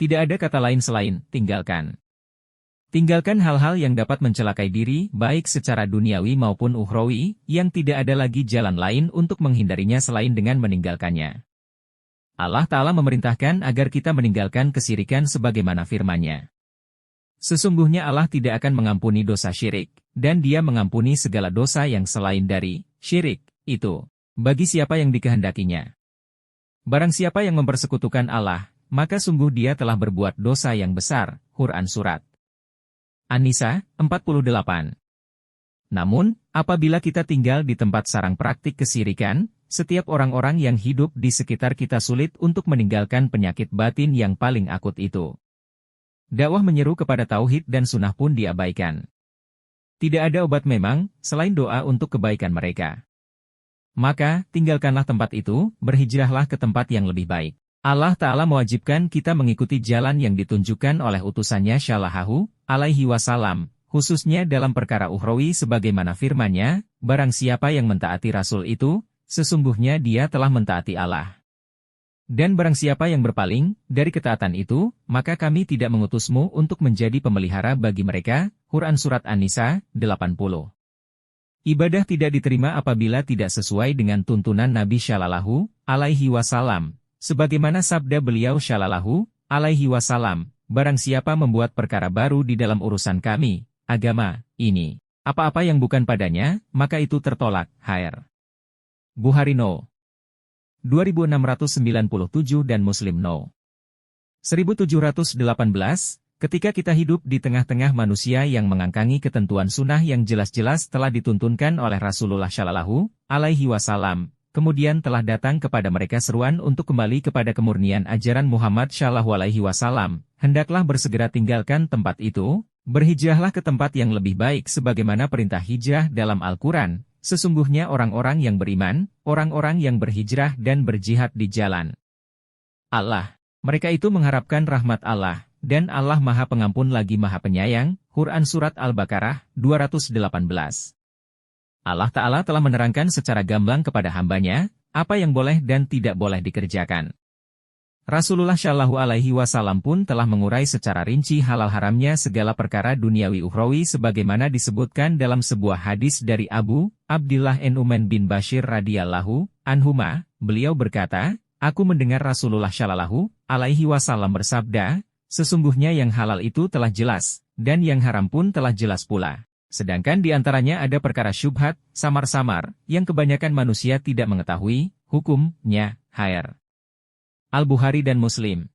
Tidak ada kata lain selain tinggalkan. Tinggalkan hal-hal yang dapat mencelakai diri, baik secara duniawi maupun ukhrawi, yang tidak ada lagi jalan lain untuk menghindarinya selain dengan meninggalkannya. Allah Ta'ala memerintahkan agar kita meninggalkan kesyirikan sebagaimana firman-Nya. Sesungguhnya Allah tidak akan mengampuni dosa syirik, dan Dia mengampuni segala dosa yang selain dari syirik itu, bagi siapa yang dikehendakinya. Barang siapa yang mempersekutukan Allah, maka sungguh dia telah berbuat dosa yang besar. Quran Surat An-Nisa, 48. Namun, apabila kita tinggal di tempat sarang praktik kesyirikan, setiap orang-orang yang hidup di sekitar kita sulit untuk meninggalkan penyakit batin yang paling akut itu. Dakwah menyeru kepada tauhid dan sunnah pun diabaikan. Tidak ada obat memang, selain doa untuk kebaikan mereka. Maka, tinggalkanlah tempat itu, berhijrahlah ke tempat yang lebih baik. Allah Ta'ala mewajibkan kita mengikuti jalan yang ditunjukkan oleh utusannya Shallallahu alaihi wasallam, khususnya dalam perkara ukhrawi sebagaimana firman-Nya, barang siapa yang mentaati Rasul itu, sesungguhnya dia telah mentaati Allah. Dan barang siapa yang berpaling dari ketaatan itu, maka kami tidak mengutusmu untuk menjadi pemelihara bagi mereka. Quran Surat An-Nisa, 80. Ibadah tidak diterima apabila tidak sesuai dengan tuntunan Nabi Shallallahu alaihi wasallam. Sebagaimana sabda beliau Shallallahu alaihi wasallam, barang siapa membuat perkara baru di dalam urusan kami, agama, ini, apa-apa yang bukan padanya, maka itu tertolak. Hr. Bukhari No. 2697 dan Muslim No. 1718, ketika kita hidup di tengah-tengah manusia yang mengangkangi ketentuan sunnah yang jelas-jelas telah dituntunkan oleh Rasulullah Shallallahu alaihi wasallam, kemudian telah datang kepada mereka seruan untuk kembali kepada kemurnian ajaran Muhammad Shallallahu alaihi wasallam, hendaklah bersegera tinggalkan tempat itu, berhijrahlah ke tempat yang lebih baik sebagaimana perintah hijrah dalam Al-Quran. Sesungguhnya orang-orang yang beriman, orang-orang yang berhijrah dan berjihad di jalan Allah, mereka itu mengharapkan rahmat Allah, dan Allah Maha Pengampun lagi Maha Penyayang. Quran Surat Al-Baqarah, 218. Allah Ta'ala telah menerangkan secara gamblang kepada hambanya, apa yang boleh dan tidak boleh dikerjakan. Rasulullah Shallallahu alaihi wasallam pun telah mengurai secara rinci halal haramnya segala perkara duniawi ukhrawi sebagaimana disebutkan dalam sebuah hadis dari Abu Abdillah Nu'man bin Bashir radhiyallahu anhuma, beliau berkata, aku mendengar Rasulullah Shallallahu alaihi wasallam bersabda, sesungguhnya yang halal itu telah jelas, dan yang haram pun telah jelas pula. Sedangkan di antaranya ada perkara syubhat, samar-samar, yang kebanyakan manusia tidak mengetahui hukumnya. Hr. Al-Bukhari dan Muslim.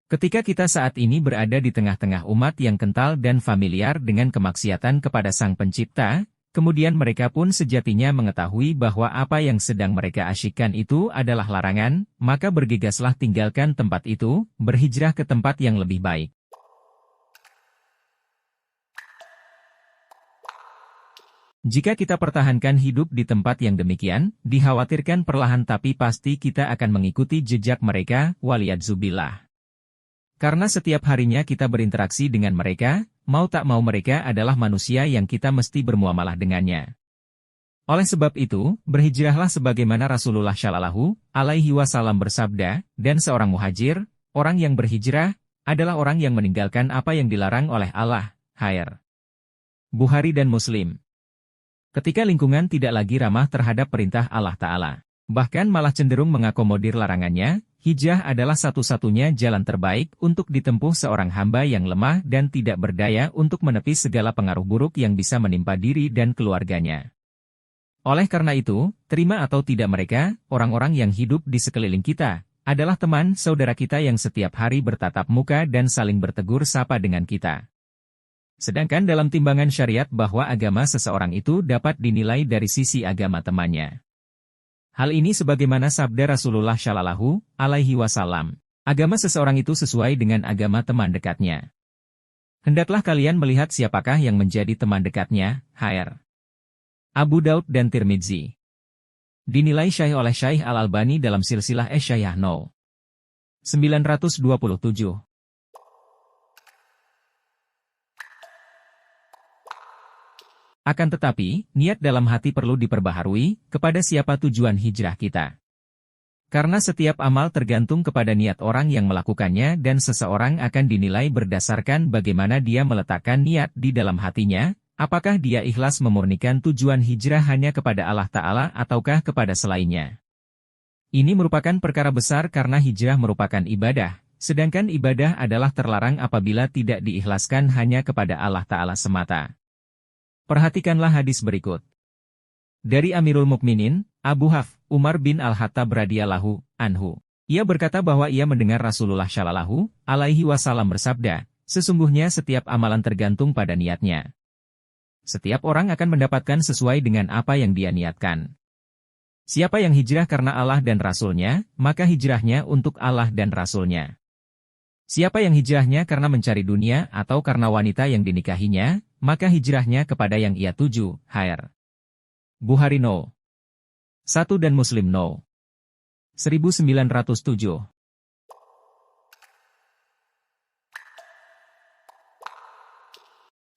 Ketika kita saat ini berada di tengah-tengah umat yang kental dan familiar dengan kemaksiatan kepada Sang Pencipta, kemudian mereka pun sejatinya mengetahui bahwa apa yang sedang mereka asyikkan itu adalah larangan, maka bergegaslah tinggalkan tempat itu, berhijrah ke tempat yang lebih baik. Jika kita pertahankan hidup di tempat yang demikian, dikhawatirkan perlahan tapi pasti kita akan mengikuti jejak mereka, waliyadzubillah. Karena setiap harinya kita berinteraksi dengan mereka, mau tak mau mereka adalah manusia yang kita mesti bermuamalah dengannya. Oleh sebab itu, berhijrahlah sebagaimana Rasulullah Shallallahu alaihi wasallam bersabda, dan seorang muhajir, orang yang berhijrah, adalah orang yang meninggalkan apa yang dilarang oleh Allah. Hr. Bukhari dan Muslim. Ketika lingkungan tidak lagi ramah terhadap perintah Allah Ta'ala, bahkan malah cenderung mengakomodir larangannya, hijrah adalah satu-satunya jalan terbaik untuk ditempuh seorang hamba yang lemah dan tidak berdaya untuk menepis segala pengaruh buruk yang bisa menimpa diri dan keluarganya. Oleh karena itu, terima atau tidak mereka, orang-orang yang hidup di sekeliling kita, adalah teman saudara kita yang setiap hari bertatap muka dan saling bertegur sapa dengan kita. Sedangkan dalam timbangan syariat bahwa agama seseorang itu dapat dinilai dari sisi agama temannya. Hal ini sebagaimana sabda Rasulullah Shallallahu alaihi wasallam, agama seseorang itu sesuai dengan agama teman dekatnya. Hendaklah kalian melihat siapakah yang menjadi teman dekatnya. Hr. Abu Daud dan Tirmidzi. Dinilai syahih oleh Syekh Al-Albani dalam silsilah Syahihah No. 927. Akan tetapi, niat dalam hati perlu diperbaharui, kepada siapa tujuan hijrah kita. Karena setiap amal tergantung kepada niat orang yang melakukannya dan seseorang akan dinilai berdasarkan bagaimana dia meletakkan niat di dalam hatinya, apakah dia ikhlas memurnikan tujuan hijrah hanya kepada Allah Ta'ala ataukah kepada selainnya. Ini merupakan perkara besar karena hijrah merupakan ibadah, sedangkan ibadah adalah terlarang apabila tidak diikhlaskan hanya kepada Allah Ta'ala semata. Perhatikanlah hadis berikut. Dari Amirul Mukminin, Abu Hafs, Umar bin Al-Khattab radhiyallahu anhu. Ia berkata bahwa ia mendengar Rasulullah shallallahu alaihi wasallam bersabda, sesungguhnya setiap amalan tergantung pada niatnya. Setiap orang akan mendapatkan sesuai dengan apa yang dia niatkan. Siapa yang hijrah karena Allah dan Rasul-Nya, maka hijrahnya untuk Allah dan Rasul-Nya. Siapa yang hijrahnya karena mencari dunia atau karena wanita yang dinikahinya, maka hijrahnya kepada yang ia tuju. Hair. Bukhari No. 1 dan Muslim No. 1907.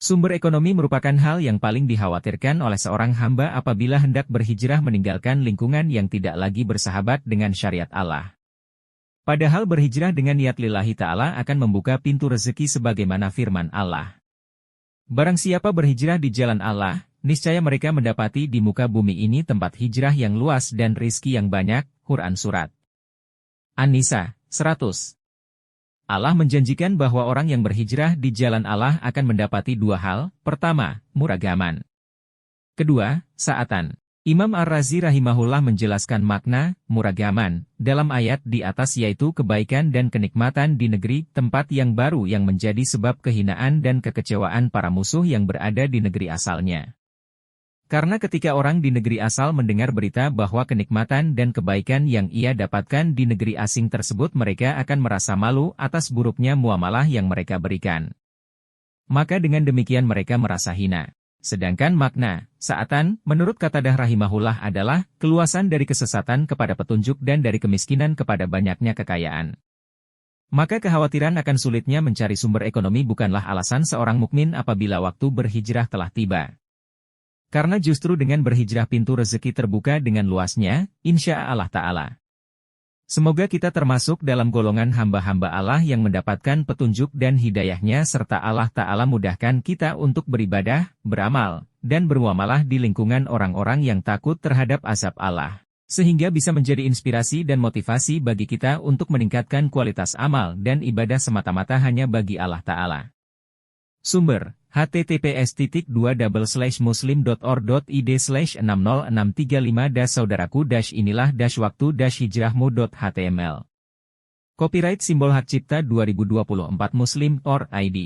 Sumber ekonomi merupakan hal yang paling dikhawatirkan oleh seorang hamba apabila hendak berhijrah meninggalkan lingkungan yang tidak lagi bersahabat dengan syariat Allah. Padahal berhijrah dengan niat lillahi ta'ala akan membuka pintu rezeki sebagaimana firman Allah. Barang siapa berhijrah di jalan Allah, niscaya mereka mendapati di muka bumi ini tempat hijrah yang luas dan rizki yang banyak. Quran Surat An-Nisa, 100. Allah menjanjikan bahwa orang yang berhijrah di jalan Allah akan mendapati dua hal. Pertama, muragaman. Kedua, saatan. Imam Ar-Razi rahimahullah menjelaskan makna muragaman dalam ayat di atas yaitu kebaikan dan kenikmatan di negeri tempat yang baru yang menjadi sebab kehinaan dan kekecewaan para musuh yang berada di negeri asalnya. Karena ketika orang di negeri asal mendengar berita bahwa kenikmatan dan kebaikan yang ia dapatkan di negeri asing tersebut mereka akan merasa malu atas buruknya muamalah yang mereka berikan. Maka dengan demikian mereka merasa hina. Sedangkan makna saatan, menurut Qatadah rahimahullah adalah keluasan dari kesesatan kepada petunjuk dan dari kemiskinan kepada banyaknya kekayaan. Maka kekhawatiran akan sulitnya mencari sumber ekonomi bukanlah alasan seorang mukmin apabila waktu berhijrah telah tiba. Karena justru dengan berhijrah pintu rezeki terbuka dengan luasnya, insya Allah Ta'ala. Semoga kita termasuk dalam golongan hamba-hamba Allah yang mendapatkan petunjuk dan hidayahnya serta Allah Ta'ala mudahkan kita untuk beribadah, beramal, dan bermuamalah di lingkungan orang-orang yang takut terhadap azab Allah. Sehingga bisa menjadi inspirasi dan motivasi bagi kita untuk meningkatkan kualitas amal dan ibadah semata-mata hanya bagi Allah Ta'ala. Sumber https://60635-saudaraku-inilah-waktu-hijrahmu.html. Copyright Simbol Hak Cipta 2024 Muslim.id